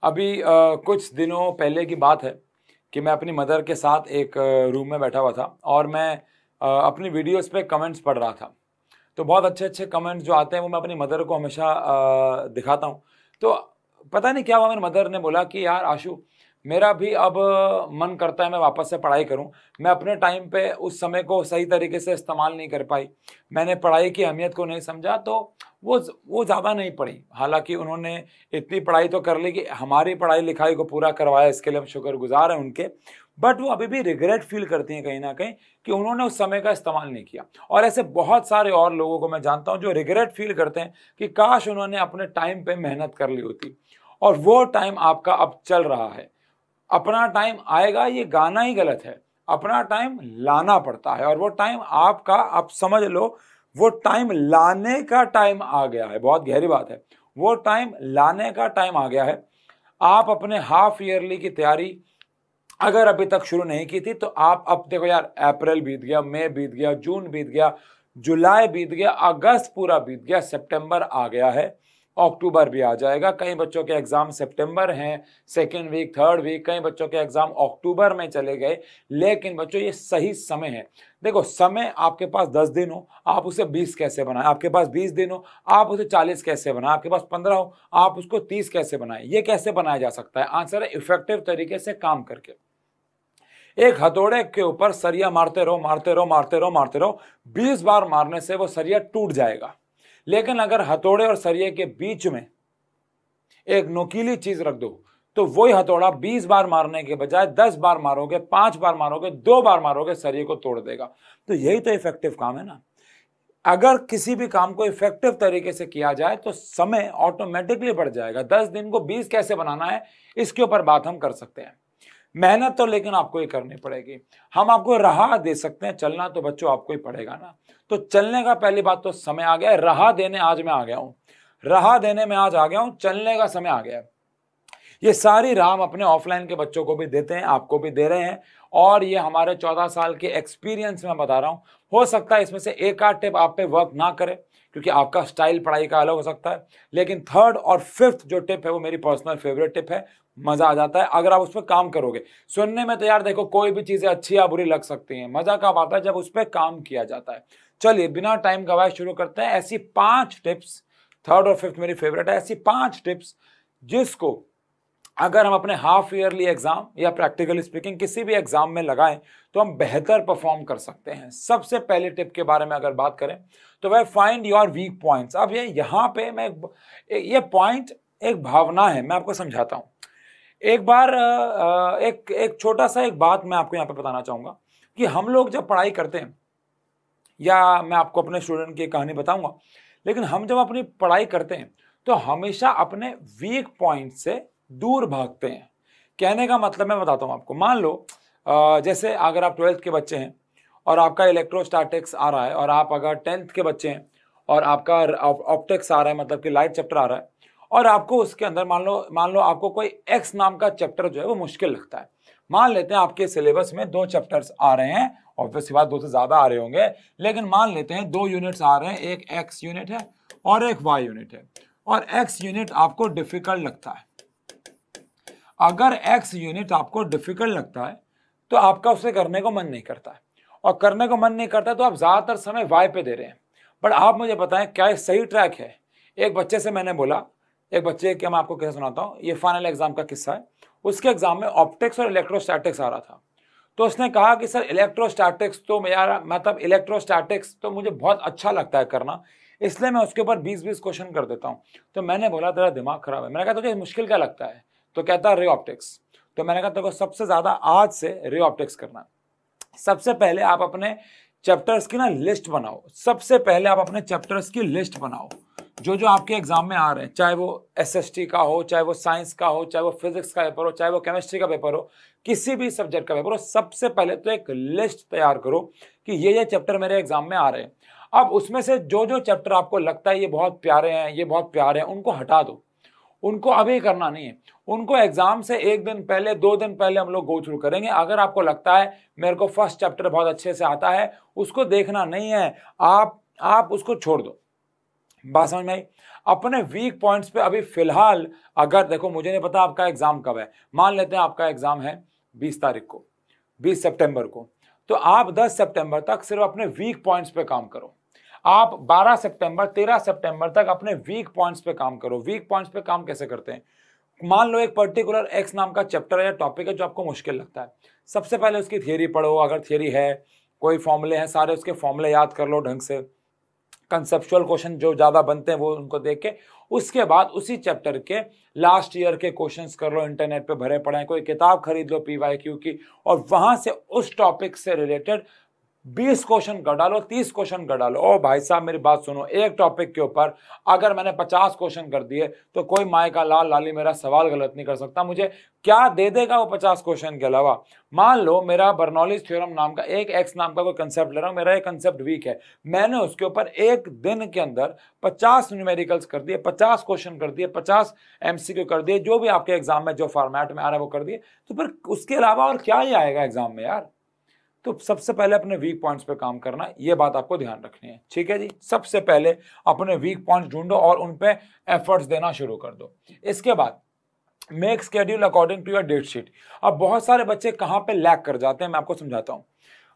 अभी कुछ दिनों पहले की बात है कि मैं अपनी मदर के साथ एक रूम में बैठा हुआ था और मैं अपनी वीडियोस पे कमेंट्स पढ़ रहा था। तो बहुत अच्छे अच्छे कमेंट्स जो आते हैं वो मैं अपनी मदर को हमेशा दिखाता हूँ। तो पता नहीं क्या हुआ, मेरी मदर ने बोला कि यार आशु, मेरा भी अब मन करता है मैं वापस से पढ़ाई करूं। मैं अपने टाइम पे उस समय को सही तरीके से इस्तेमाल नहीं कर पाई, मैंने पढ़ाई की अहमियत को नहीं समझा, तो वो ज़्यादा नहीं पढ़ी। हालांकि उन्होंने इतनी पढ़ाई तो कर ली कि हमारी पढ़ाई लिखाई को पूरा करवाया, इसके लिए हम शुक्रगुजार हैं उनके। बट वो अभी भी रिग्रेट फील करती हैं कहीं ना कहीं कि उन्होंने उस समय का इस्तेमाल नहीं किया। और ऐसे बहुत सारे और लोगों को मैं जानता हूं जो रिग्रेट फील करते हैं कि काश उन्होंने अपने टाइम पे मेहनत कर ली होती। और वो टाइम आपका अब चल रहा है। अपना टाइम आएगा, ये गाना ही गलत है, अपना टाइम लाना पड़ता है। और वो टाइम आपका, आप समझ लो, वो टाइम लाने का टाइम आ गया है। बहुत गहरी बात है, वो टाइम लाने का टाइम आ गया है। आप अपने हाफ ईयरली की तैयारी अगर अभी तक शुरू नहीं की थी तो आप अब देखो यार, अप्रैल बीत गया, मई बीत गया, जून बीत गया, जुलाई बीत गया, अगस्त पूरा बीत गया, सितंबर आ गया है, अक्टूबर भी आ जाएगा। कई बच्चों के एग्जाम सितंबर हैं, सेकेंड वीक, थर्ड वीक, कई बच्चों के एग्जाम अक्टूबर में चले गए। लेकिन बच्चों ये सही समय है। देखो, समय आपके पास 10 दिन हो, आप उसे 20 कैसे बनाए, आपके पास 20 दिन हो, आप उसे 40 कैसे बनाए, आपके पास 15 हो, आप उसको 30 कैसे बनाए। ये कैसे बनाया जा सकता है? आंसर है इफेक्टिव तरीके से काम करके। एक हथौड़े के ऊपर सरिया मारते रहो, मारते रहो, मारते रहो, मारते रहो। 20 बार मारने से वो सरिया टूट जाएगा। लेकिन अगर हथौड़े और सरिये के बीच में एक नुकीली चीज रख दो तो वही हथौड़ा 20 बार मारने के बजाय 10 बार मारोगे, 5 बार मारोगे, 2 बार मारोगे, सरिये को तोड़ देगा। तो यही तो इफेक्टिव काम है ना। अगर किसी भी काम को इफेक्टिव तरीके से किया जाए तो समय ऑटोमेटिकली बढ़ जाएगा। 10 दिन को 20 कैसे बनाना है, इसके ऊपर बात हम कर सकते हैं। मेहनत तो लेकिन आपको ही करनी पड़ेगी। हम आपको राह दे सकते हैं, चलना तो बच्चों आपको ही पड़ेगा ना। तो चलने का पहली बात तो समय आ गया है, राह देने आज मैं आ गया हूं, राह देने में आज आ गया हूं, चलने का समय आ गया है। ये सारी राह हम अपने ऑफलाइन के बच्चों को भी देते हैं, आपको भी दे रहे हैं। और ये हमारे 14 साल के एक्सपीरियंस में बता रहा हूं। हो सकता है इसमें से एक आध टिप आप पे वर्क ना करे क्योंकि आपका स्टाइल पढ़ाई का अलग हो सकता है, लेकिन थर्ड और फिफ्थ जो टिप है वो मेरी पर्सनल फेवरेट टिप है। मजा आ जाता है अगर आप उस पर काम करोगे। सुनने में तो यार देखो कोई भी चीजें अच्छी या बुरी लग सकती हैं, मजा कब आता है जब उस पर काम किया जाता है। चलिए बिना टाइम गवाए शुरू करते हैं। ऐसी 5 टिप्स, थर्ड और फिफ्थ मेरी फेवरेट है, ऐसी 5 टिप्स जिसको अगर हम अपने हाफ ईयरली एग्जाम या प्रैक्टिकली स्पीकिंग किसी भी एग्जाम में लगाएं तो हम बेहतर परफॉर्म कर सकते हैं। सबसे पहले टिप के बारे में अगर बात करें तो वह फाइंड योर वीक पॉइंट्स। अब ये यहाँ पे मैं ये पॉइंट एक भावना है, मैं आपको समझाता हूँ। एक बार एक छोटा सा एक बात मैं आपको यहाँ पे बताना चाहूंगा कि हम लोग जब पढ़ाई करते हैं, या मैं आपको अपने स्टूडेंट की कहानी बताऊंगा, लेकिन हम जब अपनी पढ़ाई करते हैं तो हमेशा अपने वीक पॉइंट से दूर भागते हैं। कहने का मतलब मैं बताता हूं आपको। मान लो जैसे अगर आप 12th के बच्चे हैं और आपका इलेक्ट्रोस्टैटिक्स आ रहा है, और आप अगर 10th के बच्चे हैं और आपका ऑप्टिक्स आ रहा है, मतलब कि लाइट चैप्टर आ रहा है, और आपको उसके अंदर मान लो आपको कोई एक्स नाम का चैप्टर जो है वो मुश्किल लगता है। मान लेते हैं आपके सिलेबस में 2 चैप्टर्स आ रहे हैं, ऑब्वियसली बात 2 से ज्यादा आ रहे होंगे, लेकिन मान लेते हैं 2 यूनिट्स आ रहे हैं, एक एक्स यूनिट है और एक वाई यूनिट है, और एक्स यूनिट आपको डिफिकल्ट लगता है। अगर एक्स यूनिट आपको डिफिकल्ट लगता है तो आपका उसे करने को मन नहीं करता है, और करने को मन नहीं करता तो आप ज्यादातर समय वाई पे दे रहे हैं। बट आप मुझे बताएं क्या ये सही ट्रैक है? एक बच्चे से मैंने बोला, एक बच्चे के मैं आपको कैसे सुनाता हूं, ये फाइनल एग्जाम का किस्सा है। उसके एग्जाम में ऑप्टिक्स और इलेक्ट्रोस्टैटिक्स आ रहा था, तो उसने कहा कि सर इलेक्ट्रोस्टैटिक्स तो मेरा मतलब इलेक्ट्रोस्टैटिक्स तो मुझे बहुत अच्छा लगता है करना, इसलिए मैं उसके ऊपर 20-20 क्वेश्चन कर देता हूँ। तो मैंने बोला तेरा दिमाग खराब है। मैंने कहा तुझे मुश्किल क्या लगता है? तो कहता है रे ऑप्टिक्स। तो मैंने कहा देखो सबसे ज्यादा आज से रे ऑप्टिक्स करना है। सबसे पहले आप अपने चैप्टर्स की ना लिस्ट बनाओ। सबसे पहले आप अपने चैप्टर्स की लिस्ट बनाओ जो जो आपके एग्जाम में आ रहे हैं, चाहे वो एसएसटी का हो, चाहे वो साइंस का हो, चाहे वो फिजिक्स का पेपर हो, चाहे वो केमिस्ट्री का पेपर हो, किसी भी सब्जेक्ट का पेपर हो। सबसे पहले तो एक लिस्ट तैयार करो कि ये चैप्टर मेरे एग्जाम में आ रहे हैं। अब उसमें से जो जो चैप्टर आपको लगता है ये बहुत प्यारे हैं, ये बहुत प्यारे हैं, उनको हटा दो। उनको अभी करना नहीं है, उनको एग्जाम से 1 दिन पहले, 2 दिन पहले हम लोग गो थ्रू करेंगे। अगर आपको लगता है मेरे को फर्स्ट चैप्टर बहुत अच्छे से आता है, उसको देखना नहीं है, आप उसको छोड़ दो। बात समझ में आई? अपने वीक पॉइंट्स पे अभी फिलहाल, अगर देखो मुझे नहीं पता आपका एग्जाम कब है, मान लेते हैं आपका एग्जाम है 20 तारीख को, 20 सितंबर को, तो आप 10 सितंबर तक सिर्फ अपने वीक पॉइंट्स पे काम करो। आप 12 सितंबर 13 सितंबर तक अपने वीक पॉइंट्स पे काम करो। वीक पॉइंट्स पे काम कैसे करते हैं? मान लो एक पर्टिकुलर एक्स नाम का चैप्टर या टॉपिक है जो आपको मुश्किल लगता है, सबसे पहले उसकी थियरी पढ़ो, अगर थियरी है, कोई फॉर्मूले हैं, सारे उसके फॉर्मूले याद कर लो ढंग से, कंसेप्चुअल क्वेश्चन जो ज़्यादा बनते हैं वो उनको देख के, उसके बाद उसी चैप्टर के लास्ट ईयर के क्वेश्चंस कर लो, इंटरनेट पे भरे पड़े हैं, कोई किताब खरीद लो PYQ की, और वहां से उस टॉपिक से रिलेटेड 20 क्वेश्चन कर डालो, 30 क्वेश्चन कर डालो। ओ भाई साहब मेरी बात सुनो, एक टॉपिक के ऊपर अगर मैंने 50 क्वेश्चन कर दिए तो कोई माए का लाल लाली मेरा सवाल गलत नहीं कर सकता। मुझे क्या दे देगा वो 50 क्वेश्चन के अलावा? मान लो मेरा बर्नौलीज थ्योरम नाम का एक एक्स नाम का कोई कंसेप्ट ले रहा हूं, मेरा एक कंसेप्ट वीक है, मैंने उसके ऊपर एक दिन के अंदर 50 न्यूमेरिकल्स कर दिए, 50 क्वेश्चन कर दिए, 50 MCQ कर दिए, जो भी आपके एग्जाम में जो फॉर्मेट में आ रहा है वो कर दिए, तो फिर उसके अलावा और क्या ही आएगा एग्जाम में यार? तो सबसे पहले अपने वीक पॉइंट्स पे काम करना, ये बात आपको ध्यान रखनी है, ठीक है जी। सबसे पहले अपने वीक पॉइंट्स ढूंढो और उन पे एफर्ट्स देना शुरू कर दो। इसके बाद make schedule according to your date sheet. अब बहुत सारे बच्चे कहां पे लैग कर जाते हैं, मैं आपको समझाता हूं।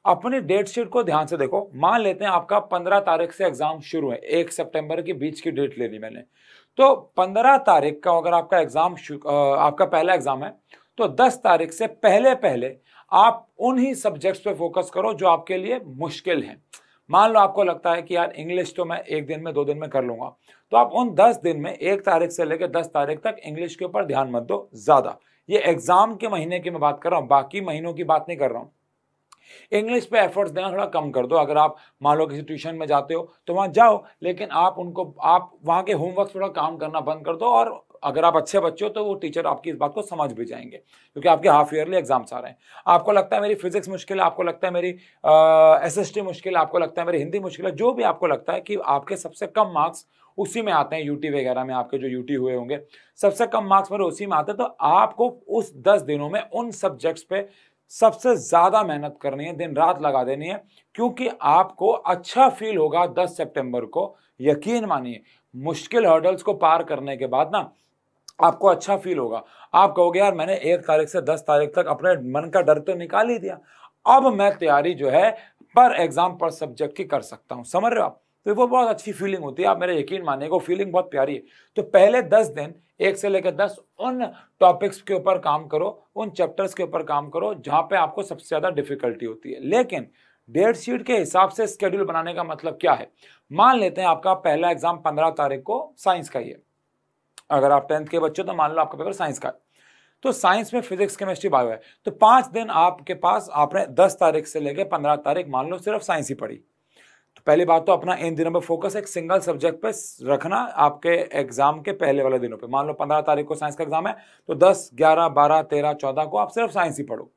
अपनी डेट शीट को ध्यान से देखो। मान लेते हैं आपका 15 तारीख से एग्जाम शुरू है, 1 सितंबर के बीच की डेट ले ली मैंने, तो 15 तारीख का अगर आपका एग्जाम आपका पहला एग्जाम है, तो 10 तारीख से पहले पहले आप उन्हीं सब्जेक्ट्स पे फोकस करो जो आपके लिए मुश्किल हैं। मान लो आपको लगता है कि यार इंग्लिश तो मैं 1 दिन में 2 दिन में कर लूंगा, तो आप उन 10 दिन में 1 तारीख से लेकर 10 तारीख तक इंग्लिश के ऊपर ध्यान मत दो ज्यादा। ये एग्जाम के महीने की मैं बात कर रहा हूं, बाकी महीनों की बात नहीं कर रहा हूं। इंग्लिश पे एफर्ट्स देना थोड़ा कम कर दो। अगर आप मान लो किसी ट्यूशन में जाते हो तो वहां जाओ, लेकिन आप वहां के होमवर्क थोड़ा काम करना बंद कर दो, और अगर आप अच्छे बच्चे हो तो वो टीचर आपकी इस बात को समझ भी जाएंगे, क्योंकि आपके हाफ ईयरली एग्जाम्स आ रहे हैं। आपको लगता है मेरी फिजिक्स मुश्किल है, आपको लगता है मेरी SST मुश्किल है, आपको लगता है मेरी हिंदी मुश्किल है, जो भी आपको लगता है कि आपके सबसे कम मार्क्स उसी में आते हैं, यूटी वगैरह में आपके जो यूटी हुए होंगे सबसे कम मार्क्स मेरे उसी में आते हैं, तो आपको उस 10 दिनों में उन सब्जेक्ट्स पे सबसे ज्यादा मेहनत करनी है, दिन रात लगा देनी है, क्योंकि आपको अच्छा फील होगा 10 सितंबर को। यकीन मानिए, मुश्किल हर्डल्स को पार करने के बाद ना आपको अच्छा फील होगा। आप कहोगे यार मैंने 1 तारीख से 10 तारीख तक अपने मन का डर तो निकाल ही दिया, अब मैं तैयारी जो है पर एग्जाम पर सब्जेक्ट की कर सकता हूं। समझ रहे हो आप? तो वो बहुत अच्छी फीलिंग होती है, आप मेरे यकीन मानिएगा, फीलिंग बहुत प्यारी है। तो पहले 10 दिन 1 से लेकर 10 उन टॉपिक्स के ऊपर काम करो, उन चैप्टर्स के ऊपर काम करो जहां पे आपको सबसे ज्यादा डिफिकल्टी होती है। लेकिन डेट शीट के हिसाब से स्केड्यूल बनाने का मतलब क्या है? मान लेते हैं आपका पहला एग्जाम 15 तारीख को साइंस का ही है, अगर आप 10th के बच्चे तो मान लो आपका पेपर साइंस का है, तो साइंस में फिजिक्स केमिस्ट्री बायो है, तो 5 दिन आपके पास, आपने 10 तारीख से लेकर 15 तारीख मान लो सिर्फ साइंस ही पढ़ी। तो पहली बात तो अपना इन दिनों में फोकस एक सिंगल सब्जेक्ट पे रखना, आपके एग्जाम के पहले वाले दिनों पे। मान लो 15 तारीख को साइंस का एग्जाम है, तो 10, 11, 12, 13, 14 को आप सिर्फ साइंस ही पढ़ो।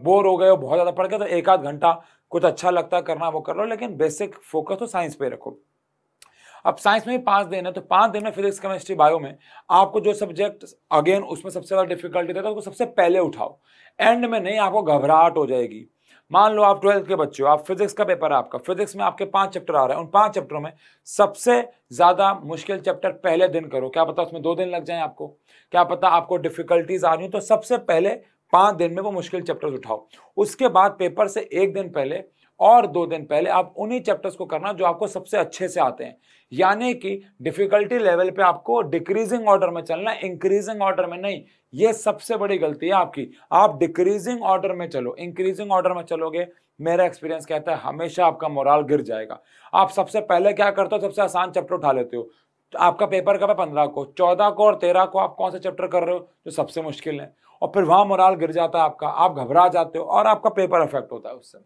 बोर हो गए हो बहुत ज्यादा पढ़ के, तो 1 आध घंटा कुछ अच्छा लगता है करना वो कर लो, लेकिन बेसिक फोकस तो साइंस पे रखो। अब साइंस में भी 5 दिन है, तो 5 दिन में फिजिक्स केमिस्ट्री बायो में आपको जो सब्जेक्ट अगेन उसमें सबसे ज्यादा डिफिकल्टी देता है उसको सबसे पहले उठाओ, एंड में नहीं आपको घबराहट हो जाएगी। मान लो आप 12th के बच्चे हो, आप फिजिक्स का पेपर है आपका, फिजिक्स में आपके 5 चैप्टर आ रहे हैं, उन 5 चैप्टरों में सबसे ज्यादा मुश्किल चैप्टर पहले दिन करो। क्या पता उसमें 2 दिन लग जाए आपको, क्या पता आपको डिफिकल्टीज आ रही हो, तो सबसे पहले 5 दिन में वो मुश्किल चैप्टर्स उठाओ। उसके बाद पेपर से 1 दिन पहले और 2 दिन पहले आप उन्हीं चैप्टर्स को करना जो आपको सबसे अच्छे से आते हैं, यानी कि डिफिकल्टी लेवल पे आपको डिक्रीजिंग ऑर्डर में चलना, इंक्रीजिंग ऑर्डर में नहीं। ये सबसे बड़ी गलती है आपकी, आप डिक्रीजिंग ऑर्डर में चलो। इंक्रीजिंग ऑर्डर में चलोगे, मेरा एक्सपीरियंस कहता है हमेशा आपका मोराल गिर जाएगा। आप सबसे पहले क्या करते हो, सबसे आसान चैप्टर उठा लेते हो। आपका पेपर कब है? 15 को, 14 को और 13 को आप कौन सा चैप्टर कर रहे हो जो सबसे मुश्किल है, और फिर वहां मोराल गिर जाता है आपका, आप घबरा जाते हो और आपका पेपर अफेक्ट होता है उससे।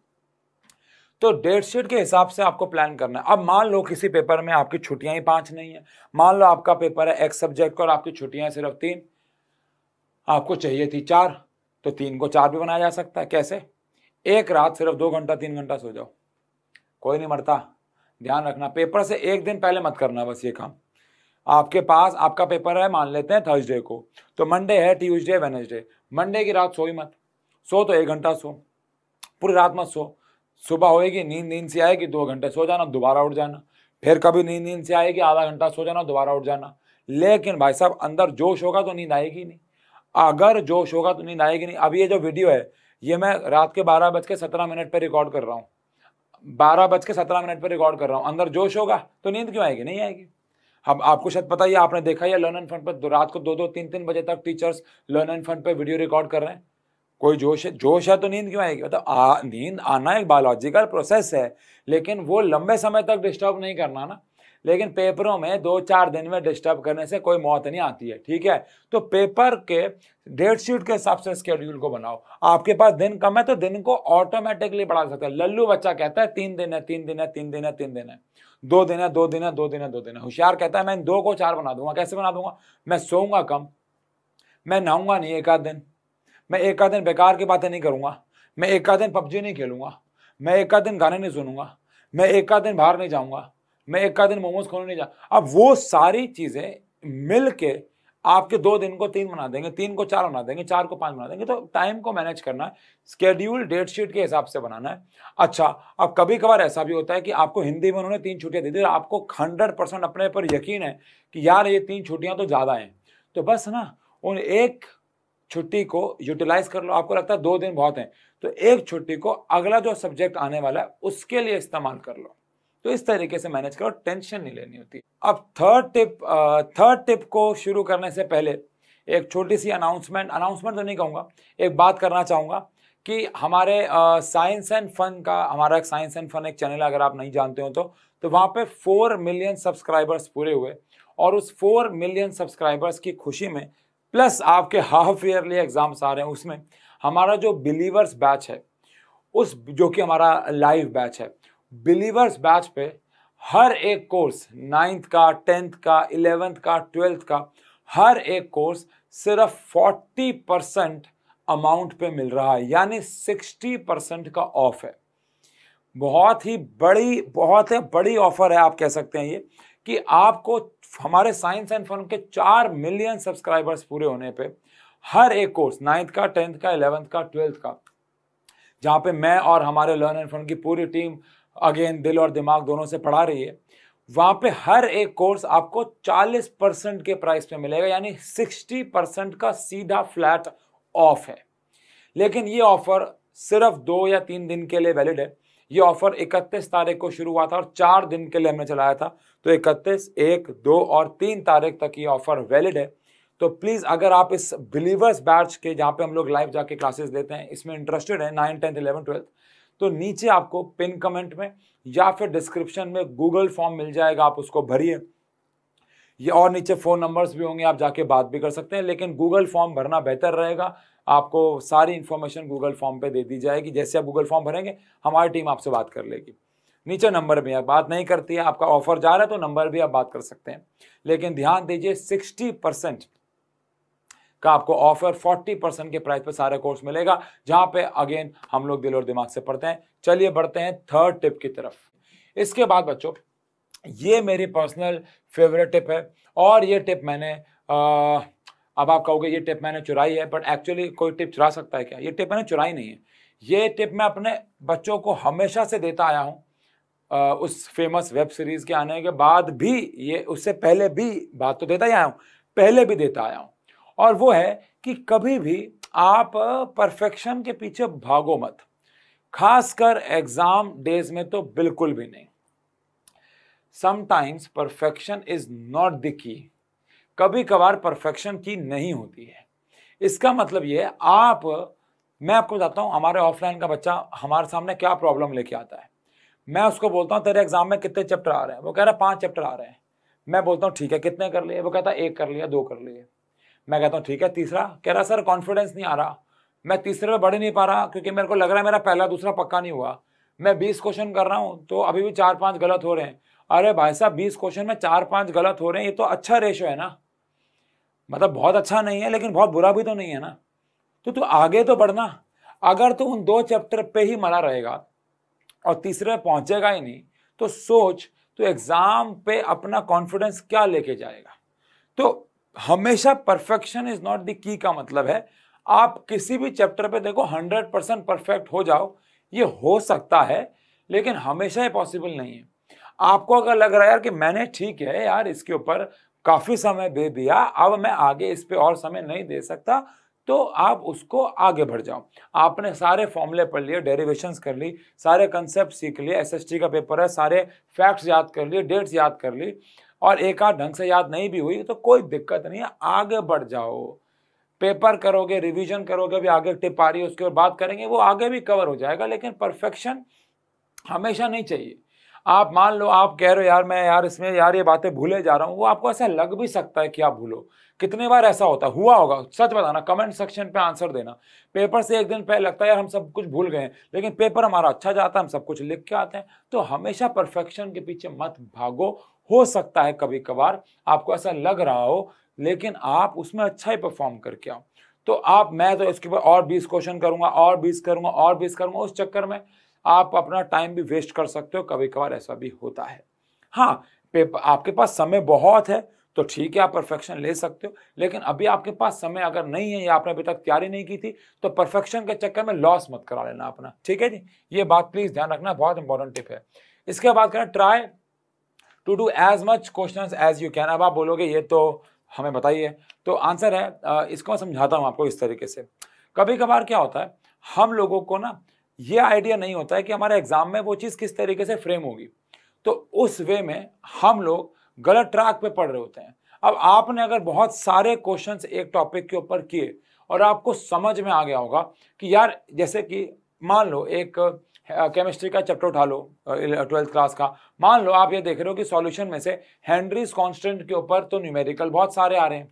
तो डेट शीट के हिसाब से आपको प्लान करना है। अब मान लो किसी पेपर में आपकी छुट्टियां ही 5 नहीं है, मान लो आपका पेपर है एक्स सब्जेक्ट का और आपकी छुट्टियां सिर्फ 3, आपको चाहिए थी 4, तो 3 को 4 भी बनाया जा सकता है। कैसे? एक रात सिर्फ 2 घंटा 3 घंटा सो जाओ, कोई नहीं मरता। ध्यान रखना, पेपर से 1 दिन पहले मत करना बस ये काम। आपके पास आपका पेपर है मान लेते हैं थर्सडे को, तो मंडे है, ट्यूसडे, वेडनेसडे, मंडे की रात सोई मत, सो तो 1 घंटा सो, पूरी रात मत सो। सुबह होएगी, नींद से आएगी, 2 घंटे सो जाना, दोबारा उठ जाना। फिर कभी नींद नींद से आएगी, आधा घंटा सो जाना, दोबारा उठ जाना। लेकिन भाई साहब अंदर जोश होगा तो नींद आएगी नहीं, अगर जोश होगा तो नींद आएगी नहीं। अब ये जो वीडियो है ये मैं रात के 12:17 पे रिकॉर्ड कर रहा हूँ, 12:17 पे रिकॉर्ड कर रहा हूँ। अंदर जोश होगा तो नींद क्यों आएगी? नहीं आएगी। अब आपको शायद पता ही, आपने देखा ही है लर्न एंड फन पर रात को 2-2 3-3 बजे तक टीचर्स लर्न एंड फन पे वीडियो रिकॉर्ड कर रहे हैं। कोई जोश है तो नींद क्यों आएगी? मतलब नींद आना एक बायोलॉजिकल प्रोसेस है, लेकिन वो लंबे समय तक डिस्टर्ब नहीं करना ना। लेकिन पेपरों में 2-4 दिन में डिस्टर्ब करने से कोई मौत नहीं आती है, ठीक है। तो पेपर के डेट शीट के हिसाब से स्केड्यूल को बनाओ। आपके पास दिन कम है तो दिन को ऑटोमेटिकली बढ़ा सकते हैं। लल्लू बच्चा कहता है 3 दिन है, 3 दिन है, 3 दिन है, 3 दिन है, 2 दिन है, 2 दिन है, 2 दिन है, 2 दिन है। होशियार कहता है मैं इन 2 को 4 बना दूंगा। कैसे बना दूंगा? मैं सोऊंगा कम, मैं नहाऊंगा नहीं एक आध दिन, मैं एक आध दिन बेकार की बातें नहीं करूंगा, मैं एक आध दिन पबजी नहीं खेलूंगा, मैं एक आध दिन गाने नहीं सुनूंगा, मैं एक आध दिन बाहर नहीं जाऊंगा, मैं एक आध दिन मोमोज खाने नहीं जा। अब वो सारी चीजें मिल के आपके 2 दिन को 3 बना देंगे, 3 को 4 बना देंगे, 4 को 5 बना देंगे। तो टाइम को मैनेज करना है, स्केड्यूल डेट शीट के हिसाब से बनाना है। अच्छा, अब कभी कभार ऐसा भी होता है कि आपको हिंदी में उन्होंने 3 छुट्टियां दी थी, आपको 100% अपने पर यकीन है कि यार ये 3 छुट्टियां तो ज्यादा हैं, तो बस ना उन एक छुट्टी को यूटिलाइज कर लो। आपको लगता है 2 दिन बहुत हैं, तो एक छुट्टी को अगला जो सब्जेक्ट आने वाला है उसके लिए इस्तेमाल कर लो। तो इस तरीके से मैनेज करो, टेंशन नहीं लेनी होती। अब थर्ड टिप को शुरू करने से पहले एक छोटी सी अनाउंसमेंट तो नहीं कहूंगा, एक बात करना चाहूंगा कि हमारे साइंस एंड फन का, हमारा एक साइंस एंड फन एक चैनल, अगर आप नहीं जानते हो तो वहां पे 4 मिलियन सब्सक्राइबर्स पूरे हुए, और उस 4 मिलियन सब्सक्राइबर्स की खुशी में प्लस आपके हाफ ईयरली एग्जाम्स आ रहे हैं, उसमें हमारा जो बिलीवर्स बैच है, उस जो कि हमारा लाइव बैच है, बिलीवर्स बैच पे हर एक कोर्स 9th का, 10th का, 11th का, 12th का, हर एक कोर्स सिर्फ 40% अमाउंट पे मिल रहा है, यानी 60% का ऑफ है। बहुत ही बड़ी ऑफर है, आप कह सकते हैं ये, कि आपको हमारे साइंस एंड फन के 4 मिलियन सब्सक्राइबर्स पूरे होने पे हर एक कोर्स 9th का, 10th का, 11th का, 12th का, जहां पे मैं और हमारे लर्न एंड फन की पूरी टीम अगेन दिल और दिमाग दोनों से पढ़ा रही है, वहां पे हर एक कोर्स आपको 40% के प्राइस पे मिलेगा, यानी 60% का सीधा फ्लैट ऑफ है। लेकिन ये ऑफर सिर्फ 2 या 3 दिन के लिए वैलिड है। ये ऑफर 31 तारीख को शुरू हुआ था और 4 दिन के लिए हमने चलाया था, तो 31, 1, 2 और 3 तारीख तक ये ऑफर वैलिड है। तो प्लीज अगर आप इस बिलीवर्स बैच के, जहां पे हम लोग लाइव जाके क्लासेस लेते हैं, इसमें इंटरेस्टेड है 9, 10, 11, 12, तो नीचे आपको पिन कमेंट में या फिर डिस्क्रिप्शन में गूगल फॉर्म मिल जाएगा, आप उसको भरिए। ये और नीचे फोन नंबर्स भी होंगे, आप जाके बात भी कर सकते हैं, लेकिन गूगल फॉर्म भरना बेहतर रहेगा। आपको सारी इंफॉर्मेशन गूगल फॉर्म पे दे दी जाएगी। जैसे आप गूगल फॉर्म भरेंगे हमारी टीम आपसे बात कर लेगी। नीचे नंबर भी आप बात नहीं करती है, आपका ऑफर जा रहा है तो नंबर भी आप बात कर सकते हैं। लेकिन ध्यान दीजिए 60% का आपको ऑफर 40% के प्राइस पे सारे कोर्स मिलेगा, जहां पे अगेन हम लोग दिल और दिमाग से पढ़ते हैं। चलिए बढ़ते हैं थर्ड टिप की तरफ। इसके बाद बच्चों, ये मेरी पर्सनल फेवरेट टिप है, और ये टिप मैंने अब आप कहोगे ये टिप मैंने चुराई है, बट एक्चुअली कोई टिप चुरा सकता है क्या? ये टिप मैंने चुराई नहीं है, ये टिप मैं अपने बच्चों को हमेशा से देता आया हूँ। उस फेमस वेब सीरीज के आने के बाद भी, ये उससे पहले भी बात तो देता ही आया हूँ, पहले भी देता आया हूँ, और वो है कि कभी भी आप परफेक्शन के पीछे भागो मत, खासकर एग्जाम डेज में तो बिल्कुल भी नहीं। Sometimes perfection is not the key, कभी कभार परफेक्शन की नहीं होती है। इसका मतलब ये है, मैं आपको बताता हूं, हमारे ऑफलाइन का बच्चा हमारे सामने क्या प्रॉब्लम लेके आता है। मैं उसको बोलता हूं तेरे एग्जाम में कितने चैप्टर आ रहे हैं? वो कह रहा है 5 चैप्टर आ रहे हैं। मैं बोलता हूं ठीक है, कितने कर लिए? वो कहता है 1 कर लिया, 2 कर लिए। मैं कहता हूं ठीक है, तीसरा? कह रहा सर कॉन्फिडेंस नहीं आ रहा, मैं तीसरे में बढ़ नहीं पा रहा, क्योंकि मेरे को लग रहा है मेरा पहला दूसरा पक्का नहीं हुआ। मैं 20 क्वेश्चन कर रहा हूं तो अभी भी 4-5 गलत हो रहे हैं। अरे भाई साहब, 20 क्वेश्चन में 4-5 गलत हो रहे हैं, ये तो अच्छा रेशो है ना, मतलब बहुत अच्छा नहीं है लेकिन बहुत बुरा भी तो नहीं है ना। तो तू आगे तो बढ़ना। अगर तू उन 2 चैप्टर पे ही मरा रहेगा और तीसरे में पहुंचेगा ही नहीं, तो सोच तो एग्जाम पे अपना कॉन्फिडेंस क्या लेके जाएगा। तो हमेशा perfection is not the key का मतलब है आप किसी भी चैप्टर पे देखो 100% परफेक्ट हो जाओ, ये हो सकता है लेकिन हमेशा ये पॉसिबल नहीं है। आपको अगर लग रहा है यार कि मैंने ठीक है यार इसके ऊपर काफी समय दे दिया, अब मैं आगे इस पे और समय नहीं दे सकता, तो आप उसको आगे बढ़ जाओ। आपने सारे फॉर्मूले पढ़ लिए, डेरिवेशंस कर ली, सारे कंसेप्ट सीख लिए, एसएसटी का पेपर है, सारे फैक्ट्स याद कर लिए, डेट्स याद कर ली, और एक आध ढंग से याद नहीं भी हुई तो कोई दिक्कत नहीं है, आगे बढ़ जाओ। पेपर करोगे, रिवीजन करोगे, अभी आगे टिप आ रही है उसके ऊपर बात करेंगे, वो आगे भी कवर हो जाएगा, लेकिन परफेक्शन हमेशा नहीं चाहिए। आप मान लो आप कह रहे हो यार मैं यार इसमें यार ये बातें भूले जा रहा हूं, वो आपको ऐसा लग भी सकता है कि आप भूलो। कितने बार ऐसा होता हुआ होगा, सच बताना, कमेंट सेक्शन पे आंसर देना। पेपर से एक दिन पहले लगता है यार हम सब कुछ भूल गए, लेकिन पेपर हमारा अच्छा जाता है, हम सब कुछ लिख के आते हैं। तो हमेशा परफेक्शन के पीछे मत भागो। हो सकता है कभी कभार आपको ऐसा लग रहा हो, लेकिन आप उसमें अच्छा ही परफॉर्म करके आओ। तो आप, मैं तो इसके ऊपर और 20 क्वेश्चन करूंगा, और 20 करूंगा, और 20 करूंगा, उस चक्कर में आप अपना टाइम भी वेस्ट कर सकते हो। कभी कभार ऐसा भी होता है। हाँ, पेपर आपके पास समय बहुत है तो ठीक है, आप परफेक्शन ले सकते हो, लेकिन अभी आपके पास समय अगर नहीं है या आपने अभी तक तैयारी नहीं की थी, तो परफेक्शन के चक्कर में लॉस मत करा लेना अपना, ठीक है जी। ये बात प्लीज ध्यान रखना, बहुत इंपॉर्टेंट टिप है। इसके बाद करें, try to do as much questions as you can. अब आप बोलोगे ये तो हमें बताइए, तो आंसर है, इसको मैं समझाता हूं आपको इस तरीके से। कभी कभार क्या होता है, हम लोगों को ना ये आइडिया नहीं होता है कि हमारे एग्जाम में वो चीज किस तरीके से फ्रेम होगी, तो उस वे में हम लोग गलत ट्रैक पे पढ़ रहे होते हैं। अब आपने अगर बहुत सारे क्वेश्चंस एक टॉपिक के ऊपर किए और आपको समझ में आ गया होगा कि यार, जैसे कि मान लो एक केमिस्ट्री का चैप्टर उठा लो 12th क्लास का, मान लो आप ये देख रहे हो कि सॉल्यूशन में से हेनरीज कांस्टेंट के ऊपर तो न्यूमेरिकल बहुत सारे आ रहे हैं,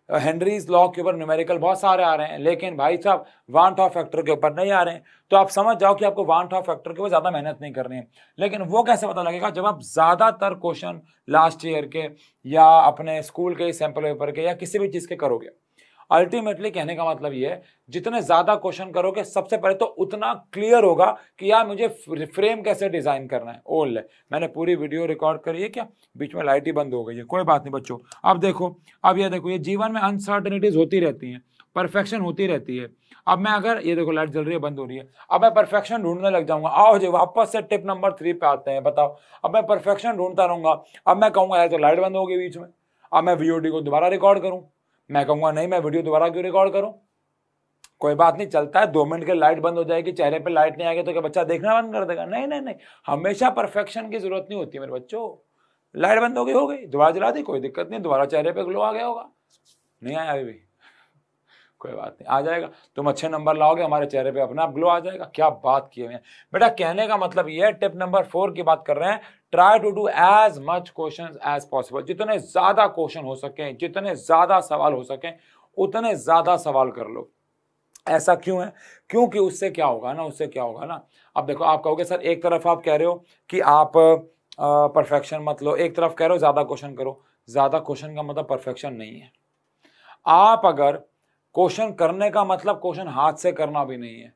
हेनरीज लॉ के ऊपर न्यूमेरिकल बहुत सारे आ रहे हैं, लेकिन भाई साहब वान टॉप फैक्टर के ऊपर नहीं आ रहे हैं। तो आप समझ जाओ कि आपको वान टॉप फैक्टर के ऊपर ज्यादा मेहनत नहीं करनी है। लेकिन वो कैसे पता लगेगा, जब आप ज्यादातर क्वेश्चन लास्ट ईयर के या अपने स्कूल के सैंपल पेपर के या किसी भी चीज के करोगे। अल्टीमेटली कहने का मतलब ये है, जितने ज्यादा क्वेश्चन करोगे सबसे पहले तो उतना क्लियर होगा कि यार मुझे फ्रेम कैसे डिजाइन करना है। ओल मैंने पूरी वीडियो रिकॉर्ड करी है क्या, बीच में लाइट ही बंद हो गई है, कोई बात नहीं बच्चों। अब देखो, अब ये देखो, ये जीवन में अनसर्टेनिटीज होती रहती हैं, परफेक्शन होती रहती है। अब मैं अगर, ये देखो लाइट जल रही है, बंद हो रही है, अब मैं परफेक्शन ढूंढने लग जाऊंगा। आओ जी वापस से टिप नंबर 3 पे आते हैं, बताओ। अब मैं परफेक्शन ढूंढता रहूंगा, अब मैं कहूंगा यार तो लाइट बंद हो गई बीच में, अब मैं वीओडी को दोबारा रिकॉर्ड करूं, मैं कहूंगा नहीं मैं वीडियो दोबारा क्यों रिकॉर्ड करूं। कोई बात नहीं, चलता है, 2 मिनट के लाइट बंद हो जाएगी, चेहरे पे लाइट नहीं आएगी तो क्या बच्चा देखना बंद कर देगा? नहीं नहीं नहीं, हमेशा परफेक्शन की जरूरत नहीं होती मेरे बच्चों। लाइट बंद हो गई, दोबारा जला दी, कोई दिक्कत नहीं, दोबारा चेहरे पे ग्लो आ गया होगा। नहीं आया अभी भी, कोई बात नहीं, आ जाएगा। तुम अच्छे नंबर लाओगे, हमारे चेहरे पे अपने आप ग्लो आ जाएगा। क्या बात की है बेटा, कहने का मतलब ये है, टिप नंबर 4 की बात कर रहे हैं, try to do as much question as possible. जितने ज्यादा क्वेश्चन हो सके, जितने ज्यादा सवाल हो सके, उतने ज्यादा सवाल कर लो। ऐसा क्यों है? क्योंकि उससे क्या होगा ना, अब देखो, आप कहोगे सर एक तरफ आप कह रहे हो कि आप परफेक्शन मत लो, एक तरफ कह रहे हो ज्यादा क्वेश्चन करो। ज्यादा क्वेश्चन का मतलब परफेक्शन नहीं है। आप अगर क्वेश्चन करने का मतलब क्वेश्चन हाथ से करना भी नहीं है।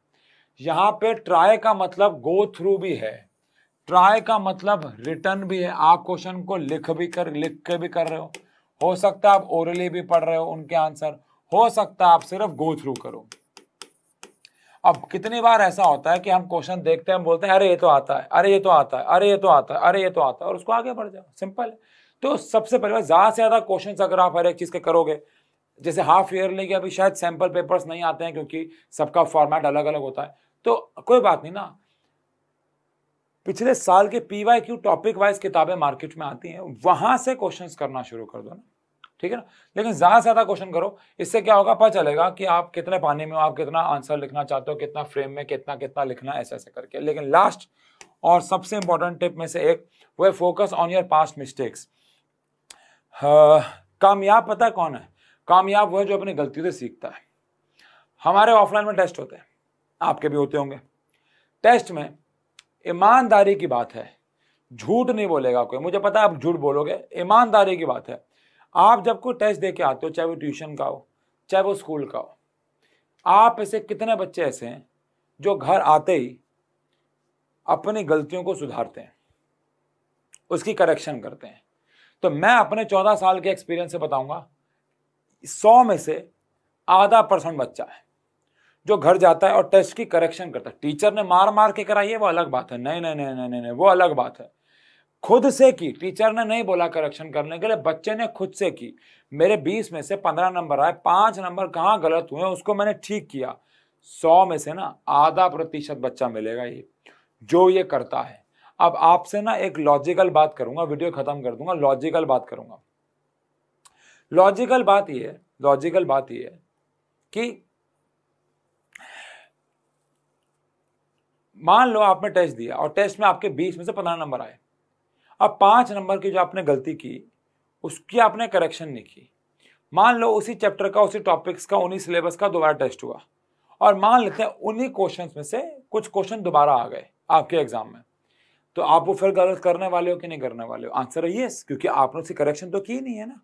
यहां पे ट्राई का मतलब गो थ्रू भी है, ट्राई का मतलब रिटर्न भी है। आप क्वेश्चन को लिख के भी कर रहे हो सकता है आप ओरली भी पढ़ रहे हो उनके आंसर, हो सकता है आप सिर्फ गो थ्रू करो। अब कितनी बार ऐसा होता है कि हम क्वेश्चन देखते हैं, बोलते हैं अरे ये तो आता है, अरे ये तो आता है, अरे ये तो आता है, अरे ये तो आता है, और उसको आगे बढ़ जाओ, सिंपल है। तो सबसे पहले ज्यादा से ज्यादा क्वेश्चन अगर आप हर एक चीज के करोगे, जैसे हाफ ईयरली के अभी शायद सैंपल पेपर्स नहीं आते हैं क्योंकि सबका फॉर्मेट अलग अलग होता है, तो कोई बात नहीं ना, पिछले साल के PYQ टॉपिक वाइज किताबें मार्केट में आती हैं, वहां से क्वेश्चंस करना शुरू कर दो ना, ठीक है ना। लेकिन ज्यादा से ज्यादा क्वेश्चन करो, इससे क्या होगा, पता चलेगा कि आप कितने पानी में हो, आप कितना आंसर लिखना चाहते हो, कितना फ्रेम में कितना कितना लिखना, ऐसे ऐसे करके। लेकिन लास्ट और सबसे इंपॉर्टेंट टिप में से एक वो है focus on your past mistakes. कामयाब पता है कौन है? कामयाब वो है जो अपनी गलती से सीखता है। हमारे ऑफलाइन में टेस्ट होते हैं, आपके भी होते होंगे। टेस्ट में ईमानदारी की बात है, झूठ नहीं बोलेगा कोई, मुझे पता है आप झूठ बोलोगे, ईमानदारी की बात है। आप जब कोई टेस्ट दे के आते हो, चाहे वो ट्यूशन का हो चाहे वो स्कूल का हो, आप ऐसे कितने बच्चे ऐसे हैं जो घर आते ही अपनी गलतियों को सुधारते हैं, उसकी करेक्शन करते हैं? तो मैं अपने 14 साल के एक्सपीरियंस से बताऊंगा, 100 में से आधा % बच्चा है जो घर जाता है और टेस्ट की करेक्शन करता है। टीचर ने मार मार के कराई है वो अलग बात है, नहीं नहीं नहीं नहीं नहीं, वो अलग बात है। खुद से की, टीचर ने नहीं बोला करेक्शन करने के लिए, बच्चे ने खुद से की। मेरे 20 में से 15 नंबर आए, 5 नंबर कहाँ गलत हुए उसको मैंने ठीक किया। 100 में से ना आधा प्रतिशत बच्चा मिलेगा ये जो ये करता है। अब आपसे ना एक लॉजिकल बात करूंगा, वीडियो खत्म कर दूंगा, लॉजिकल बात करूंगा। लॉजिकल बात ये है कि मान लो आपने टेस्ट दिया और टेस्ट में आपके 20 में से 15 नंबर आए। अब 5 नंबर की जो आपने गलती की उसकी आपने करेक्शन नहीं की। मान लो उसी चैप्टर का, उसी टॉपिक्स का, उन्हीं सिलेबस का दोबारा टेस्ट हुआ और मान लेते हैं उन्हीं क्वेश्चंस में से कुछ क्वेश्चन दोबारा आ गए आपके एग्जाम में, तो आप वो फिर गलत करने वाले हो कि नहीं करने वाले हो? आंसर है यस, क्योंकि आपने उसकी करेक्शन तो की नहीं है ना,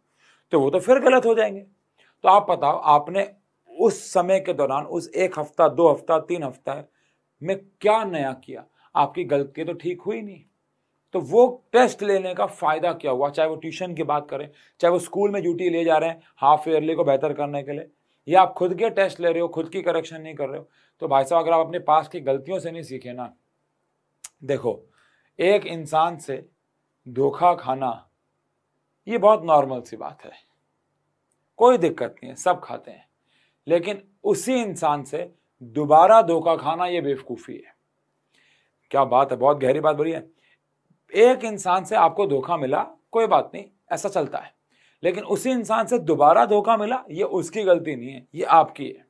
तो वो तो फिर गलत हो जाएंगे। तो आप बताओ आपने उस समय के दौरान, उस 1 हफ्ता, 2 हफ्ता, 3 हफ्ता में क्या नया किया? आपकी गलती तो ठीक हुई नहीं। तो वो टेस्ट लेने का फायदा क्या हुआ? चाहे वो ट्यूशन की बात करें, चाहे वो स्कूल में ड्यूटी ले जा रहे हैं हाफ ईयरली को बेहतर करने के लिए, या आप खुद के टेस्ट ले रहे हो, खुद की करेक्शन नहीं कर रहे हो, तो भाई साहब अगर आप अपने पास की गलतियों से नहीं सीखे ना, देखो एक इंसान से धोखा खाना ये बहुत नॉर्मल सी बात है, कोई दिक्कत नहीं है, सब खाते हैं। लेकिन उसी इंसान से दोबारा धोखा खाना ये बेवकूफ़ी है। क्या बात है, बहुत गहरी बात बोली है। एक इंसान से आपको धोखा मिला, कोई बात नहीं, ऐसा चलता है, लेकिन उसी इंसान से दोबारा धोखा मिला, ये उसकी गलती नहीं है, ये आपकी है।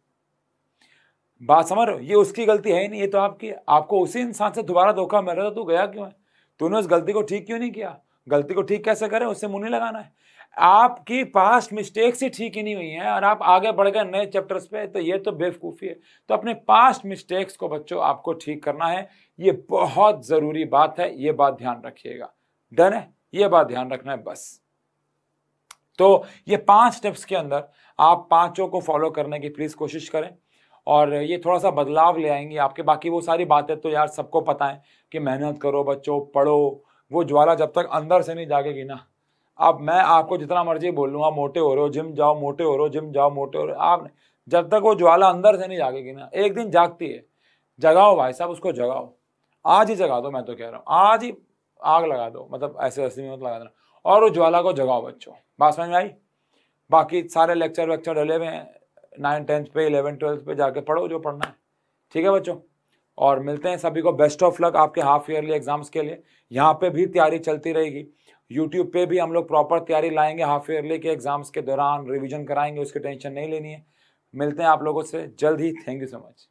बात समझ रहे हो? ये उसकी गलती है ही नहीं, ये तो आपकी है। आपको उसी इंसान से दोबारा धोखा मिल रहा था, तू गया क्यों है? तूने उस गलती को ठीक क्यों नहीं किया? गलती को ठीक कैसे करें? उससे मुंह नहीं लगाना है। आपकी पास्ट मिस्टेक्स ही ठीक ही नहीं हुई हैं और आप आगे बढ़ गए नए चैप्टर्स पे, तो ये तो बेवकूफ़ी है। तो अपने पास्ट मिस्टेक्स को बच्चों आपको ठीक करना है, ये बहुत ज़रूरी बात है, ये बात ध्यान रखिएगा। डन है? ये बात ध्यान रखना है बस। तो ये 5 टिप्स के अंदर आप 5 को फॉलो करने की प्लीज़ कोशिश करें और ये थोड़ा सा बदलाव ले आएंगे आपके। बाकी वो सारी बातें तो यार सबको पता है कि मेहनत करो बच्चों, पढ़ो, वो ज्वाला जब तक अंदर से नहीं जागेगी ना। अब मैं आपको जितना मर्जी बोल लूँगा मोटे हो रहे हो जिम जाओ, मोटे हो रहे हो जिम जाओ, मोटे हो रहे हो, आप जब तक वो ज्वाला अंदर से नहीं जागेगी ना, एक दिन जागती है। जगाओ भाई साहब, उसको जगाओ, आज ही जगा दो, मैं तो कह रहा हूँ आज ही आग लगा दो, मतलब ऐसे असली में मत लगा देना, और उस ज्वाला को जगाओ बच्चों। बात समझ में आई? बाकी सारे लेक्चर वेक्चर डले हुए हैं 9th 10th पे, 11th 12th पे जाके पढ़ो जो पढ़ना है। ठीक है बच्चों, और मिलते हैं सभी को। बेस्ट ऑफ लक आपके हाफ ईयरली एग्जाम्स के लिए। यहाँ पे भी तैयारी चलती रहेगी, यूट्यूब पे भी हम लोग प्रॉपर तैयारी लाएंगे हाफ ईयरली के एग्जाम्स के दौरान, रिवीजन कराएंगे, उसकी टेंशन नहीं लेनी है। मिलते हैं आप लोगों से जल्द ही। Thank you so much.